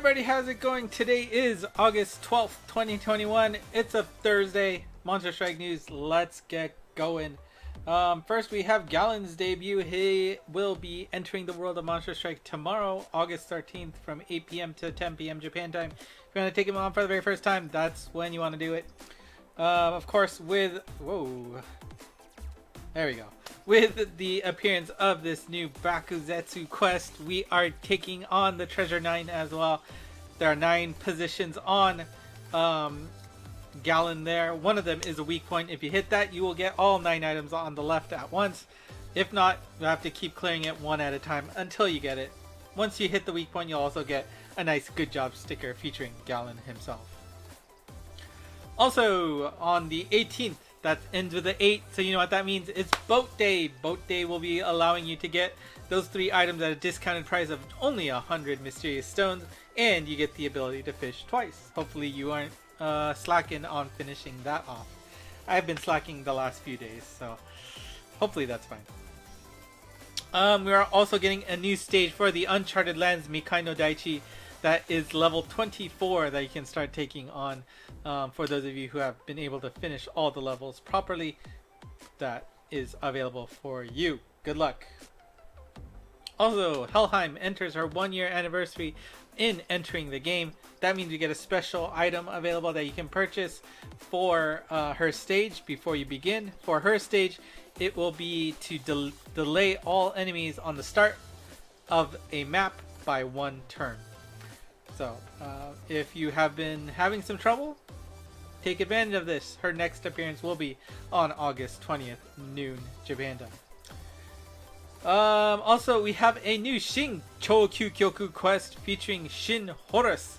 everybody, how's it going? Today is August 12th, 2021. It's a Thursday. Monster Strike news. Let's get going. First, we have Gallon's debut. He will be entering the world of Monster Strike tomorrow, August 13th, from 8 p.m. to 10 p.m. Japan time. If you want to take him on for the very first time, that's when you want to do it. Of course, with... Whoa. There we go. With the appearance of this new Bakuzetsu quest, we are taking on the Treasure 9 as well. There are 9 positions on Gallon there. One of them is a weak point. If you hit that, you will get all 9 items on the left at once. If not, you have to keep clearing it one at a time until you get it. Once you hit the weak point, you'll also get a nice good job sticker featuring Gallon himself. Also, on the 18th, that ends with the 8, so you know what that means. It's Boat Day. Boat Day will be allowing you to get those 3 items at a discounted price of only 100 mysterious stones, and you get the ability to fish twice. Hopefully you aren't slacking on finishing that off. I've been slacking the last few days, so hopefully that's fine. We are also getting a new stage for the Uncharted Lands Mikai no Daichi. That is level 24 that you can start taking on. For those of you who have been able to finish all the levels properly, that is available for you. Good luck. Also, Helheim enters her 1-year anniversary in entering the game. That means you get a special item available that you can purchase for her stage before you begin. For her stage, it will be to delay all enemies on the start of a map by 1 turn. So, if you have been having some trouble, take advantage of this. Her next appearance will be on August 20th, noon, Japan time. Also, we have a new Shin Chokyukyoku quest featuring Shin Horus.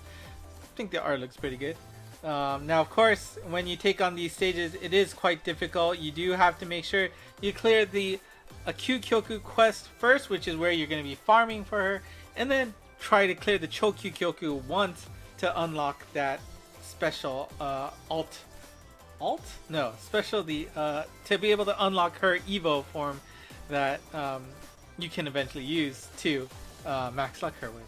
I think the art looks pretty good. Now, of course, when you take on these stages, it is quite difficult. You do have to make sure you clear the Kyukyoku quest first, which is where you're going to be farming for her, and then try to clear the Chokyukyoku once to unlock that special to be able to unlock her Evo form that you can eventually use to max luck her with.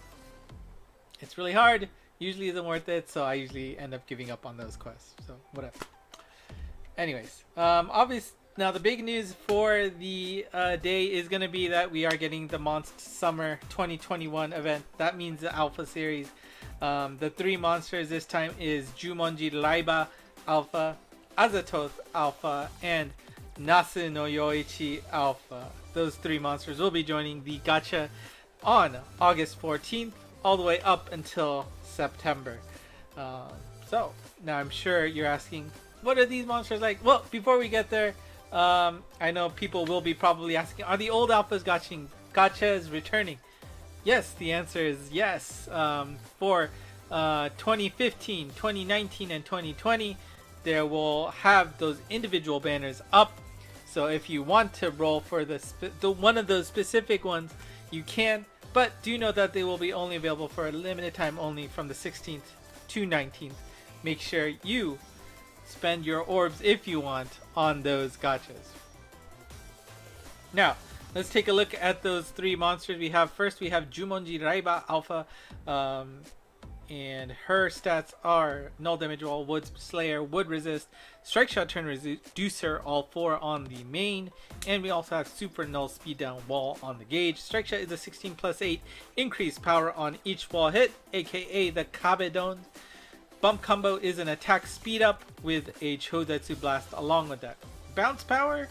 It's really hard, usually isn't worth it, so I usually end up giving up on those quests, so whatever. Anyways, now the big news for the day is going to be that we are getting the Monst Summer 2021 event. That means the Alpha series. The 3 monsters this time is Jumonji Raiba Alpha, Azatoth Alpha, and Nasu no Yoichi Alpha. Those 3 monsters will be joining the gacha on August 14th all the way up until September. So now I'm sure you're asking, what are these monsters like? Well, before we get there, I know people will be probably asking, are the old alphas gachas returning? Yes, the answer is yes. For 2015, 2019, and 2020, there will have those individual banners up. So if you want to roll for the one of those specific ones, you can. But do know that they will be only available for a limited time, only from the 16th to 19th. Make sure you spend your orbs, if you want, on those gachas. Now, let's take a look at those 3 monsters we have. First, we have Jumonji Raiba Alpha, and her stats are Null Damage Wall, Wood Slayer, Wood Resist, Strike Shot Turn Reducer, all 4 on the main, and we also have Super Null Speed Down Wall on the gauge. Strike Shot is a 16+8 increased power on each wall hit, aka the Kabedon. Bump Combo is an attack speed up with a Chodetsu Blast along with that. Bounce Power,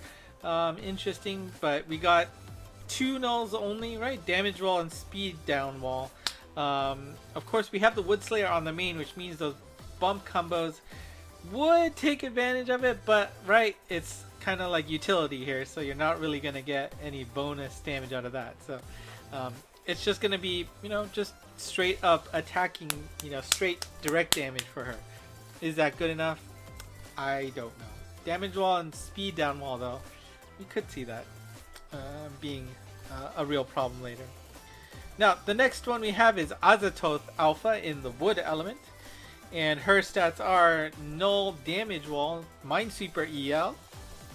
interesting, but we got 2 nulls only, right? Damage Wall and Speed Down Wall. Of course, we have the Wood Slayer on the main, which means those bump combos would take advantage of it, but right, it's kind of like utility here, so you're not really going to get any bonus damage out of that. So it's just going to be, just straight up attacking, straight direct damage for her. Is that good enough? I don't know. Damage wall and speed down wall, though, we could see that being a real problem later. Now, the next one we have is Azatoth Alpha in the wood element, and her stats are Null Damage Wall, Minesweeper EL,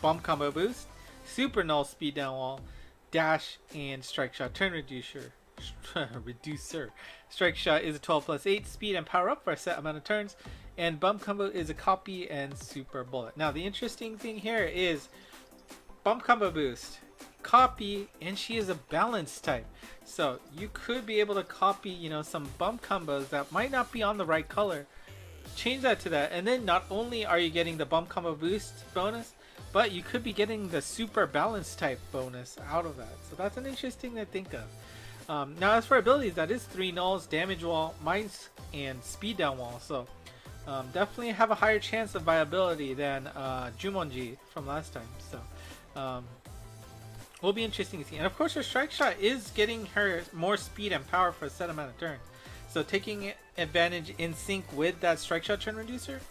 Bump Combo Boost, Super Null Speed Down Wall, Dash, and Strike Shot Turn Reducer. Reducer. Strike Shot is a 12 plus 8 speed and power up for a set amount of turns. And Bump Combo is a copy and super bullet. Now the interesting thing here is Bump Combo boost, copy, and she is a balance type. So you could be able to copy, you know, some bump combos that might not be on the right color. Change that to that, and then not only are you getting the bump combo boost bonus, but you could be getting the super balance type bonus out of that. So that's an interesting thing to think of. Now as for abilities, that is 3 nulls, damage wall, mines, and speed down wall. So definitely have a higher chance of viability than Jumonji from last time. So will be interesting to see. And of course her strike shot is getting her more speed and power for a set amount of turns. So taking advantage in sync with that strike shot turn reducer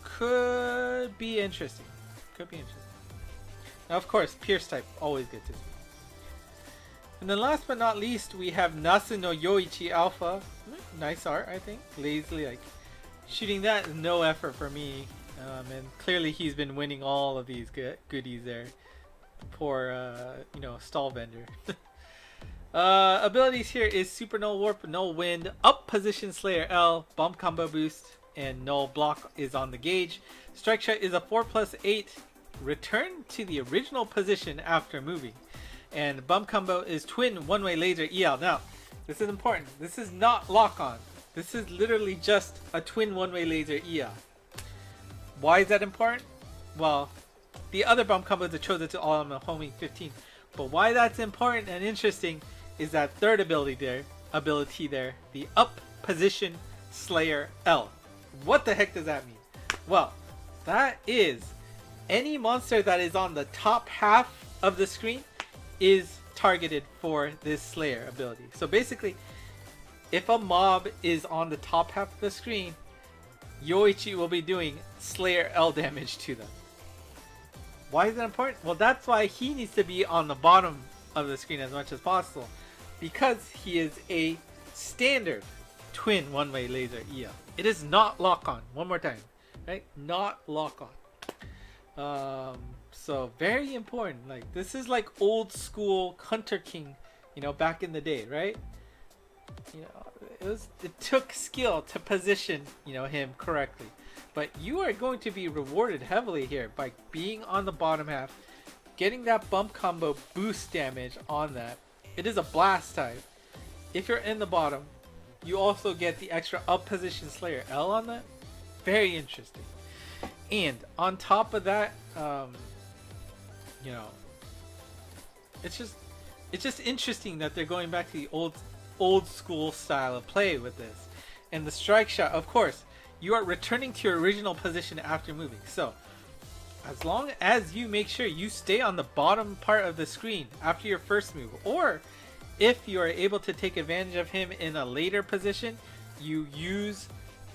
could be interesting. Could be interesting. Now of course, Pierce type, always good to see. And then last but not least, we have Nasu no Yoichi Alpha. Nice art, I think. Lazily, like, shooting that is no effort for me. And clearly he's been winning all of these goodies there. Poor, you know, stall vendor. Abilities here is Super Null Warp, Null Wind, Up Position Slayer L, Bump Combo Boost, and Null Block is on the gauge. Strike Shot is a 4 plus 8, return to the original position after moving. And Bump Combo is Twin One-Way Laser EL. Now, this is important. This is not lock on. This is literally just a Twin One-Way Laser EL. Why is that important? Well, the other bump combos are chosen to all on the homing 15. But why that's important and interesting is that third ability there, the Up Position Slayer L. What the heck does that mean? Well, that is any monster that is on the top half of the screen is targeted for this Slayer ability. So basically, if a mob is on the top half of the screen, Yoichi will be doing Slayer L damage to them. Why is that important? Well, that's why he needs to be on the bottom of the screen as much as possible, because he is a standard Twin One-Way Laser EL. It is not lock on. One more time, right? Not lock on. So very important. Like, this is like old school Hunter King, you know, back in the day, right? You know, it took skill to position, you know, him correctly. But you are going to be rewarded heavily here by being on the bottom half, getting that bump combo boost damage on that. It is a blast type. If you're in the bottom, you also get the extra up position Slayer L on that. Very interesting. And on top of that, you know, it's just interesting that they're going back to the old school style of play with this. And the strike shot, of course, you are returning to your original position after moving. So as long as you make sure you stay on the bottom part of the screen after your first move, or if you are able to take advantage of him in a later position, you use,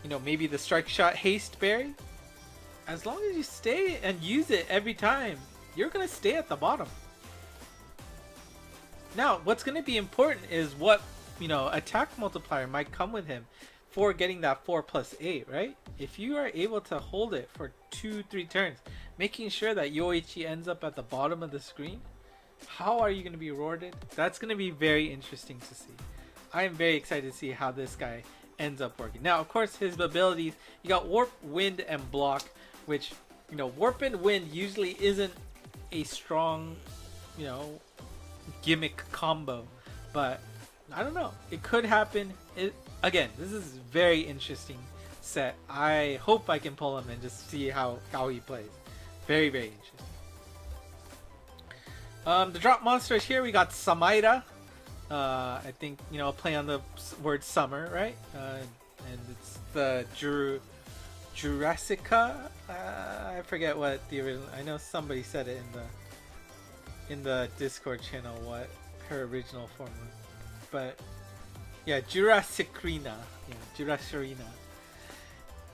you know, maybe the strike shot haste berry. As long as you stay and use it every time, you're gonna stay at the bottom. Now, what's gonna be important is what, you know, attack multiplier might come with him for getting that 4 plus 8, right? If you are able to hold it for 2-3 turns, making sure that Yoichi ends up at the bottom of the screen, how are you going to be rewarded? That's going to be very interesting to see. I am very excited to see how this guy ends up working. Now, of course, his abilities, you got Warp, Wind, and Block, which, you know, Warp and Wind usually isn't a strong, you know, gimmick combo, but I don't know. It could happen. Again, this is very interesting set. I hope I can pull him and just see how he plays. Very, very interesting. The drop monsters here, we got Samaira. I think, you know, a play on the word summer, right? And it's the Jurassica. I forget what the original. I know somebody said it in the Discord channel what her original form was, but yeah, Jurassicrina. Yeah, Jurassicrina.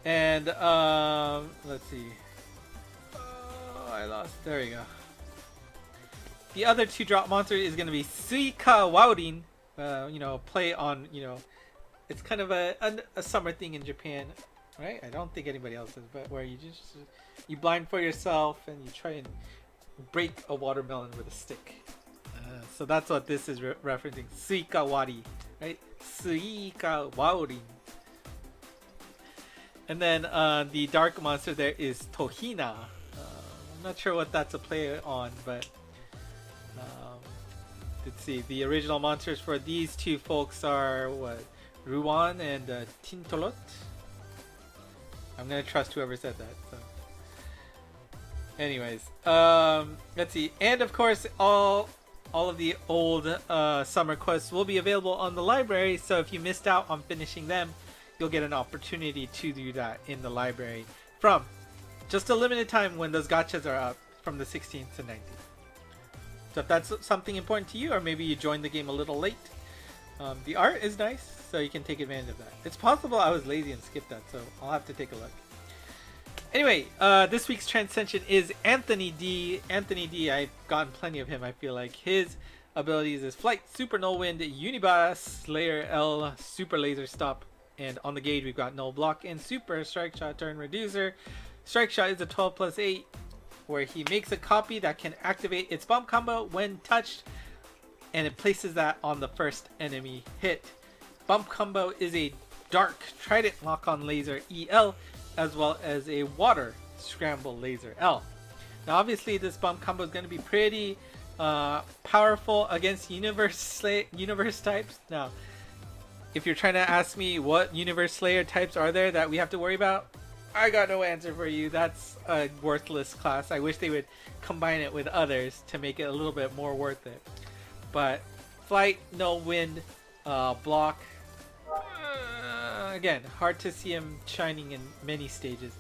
And let's see. Oh, I lost. There we go. The other two drop monster is going to be Suika Waurin. You know, play on, you know, it's kind of a summer thing in Japan, right? I don't think anybody else does, but where you blind for yourself and you try and break a watermelon with a stick. So that's what this is referencing. Suika Wari, right? Suika Wari. And then the dark monster there is Tohina. I'm not sure what that's a play on, but let's see. The original monsters for these two folks are what? Ruan and Tintolot. I'm gonna trust whoever said that. So. Anyways, let's see. And of course, all of the old summer quests will be available on the library. So if you missed out on finishing them, you'll get an opportunity to do that in the library from just a limited time when those gachas are up from the 16th to 19th. So if that's something important to you, or maybe you joined the game a little late, the art is nice, so you can take advantage of that. It's possible I was lazy and skipped that, so I'll have to take a look. Anyway, this week's Transcension is Anthony D. Anthony D, I've gotten plenty of him, I feel like. His abilities is Flight, Super Null Wind, Unibass, Layer L, Super Laser Stop, and on the gauge we've got Null Block and Super Strike Shot Turn Reducer. Strike Shot is a 12+8, where he makes a copy that can activate its bump combo when touched, and it places that on the first enemy hit. Bump combo is a Dark Trident Lock-on Laser EL, as well as a Water Scramble Laser L. Now obviously this bump combo is going to be pretty powerful against universe types. Now if you're trying to ask me what Universe Slayer types are there that we have to worry about, I got no answer for you. That's a worthless class. I wish they would combine it with others to make it a little bit more worth it. But Flight, Null Wind, Block, again, hard to see him shining in many stages.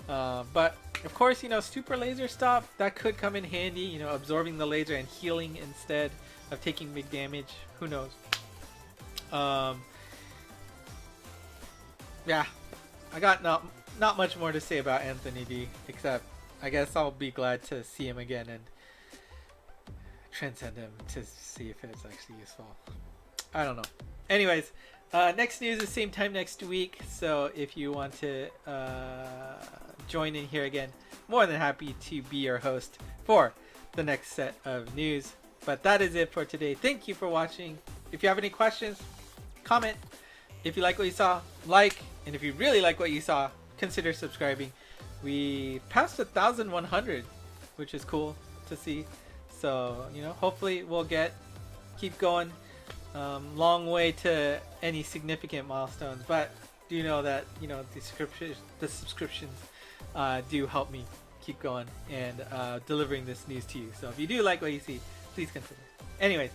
But of course, you know, Super Laser Stop, that could come in handy, you know, absorbing the laser and healing instead of taking big damage. Who knows? Yeah, I got not much more to say about Anthony D, except I guess I'll be glad to see him again and transcend him to see if it's actually useful. I don't know. Anyways, next news is same time next week, so if you want to join in here again, more than happy to be your host for the next set of news. But that is it for today. Thank you for watching. If you have any questions, comment. If you like what you saw, like, and if you really like what you saw, consider subscribing. We passed 1,100, which is cool to see. So, you know, hopefully we'll keep going. Long way to any significant milestones, but do know that, you know, the subscriptions do help me keep going and delivering this news to you. So if you do like what you see, please consider. Anyways,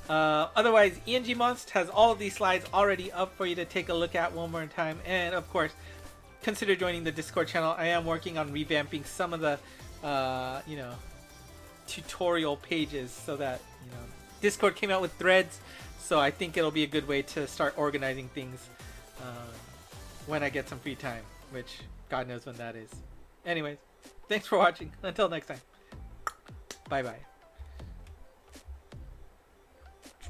otherwise, ENG Monst has all of these slides already up for you to take a look at one more time. And of course, consider joining the Discord channel. I am working on revamping some of the, you know, tutorial pages so that, you know, Discord came out with threads. So I think it'll be a good way to start organizing things when I get some free time, which God knows when that is. Anyways, thanks for watching. Until next time. Bye-bye.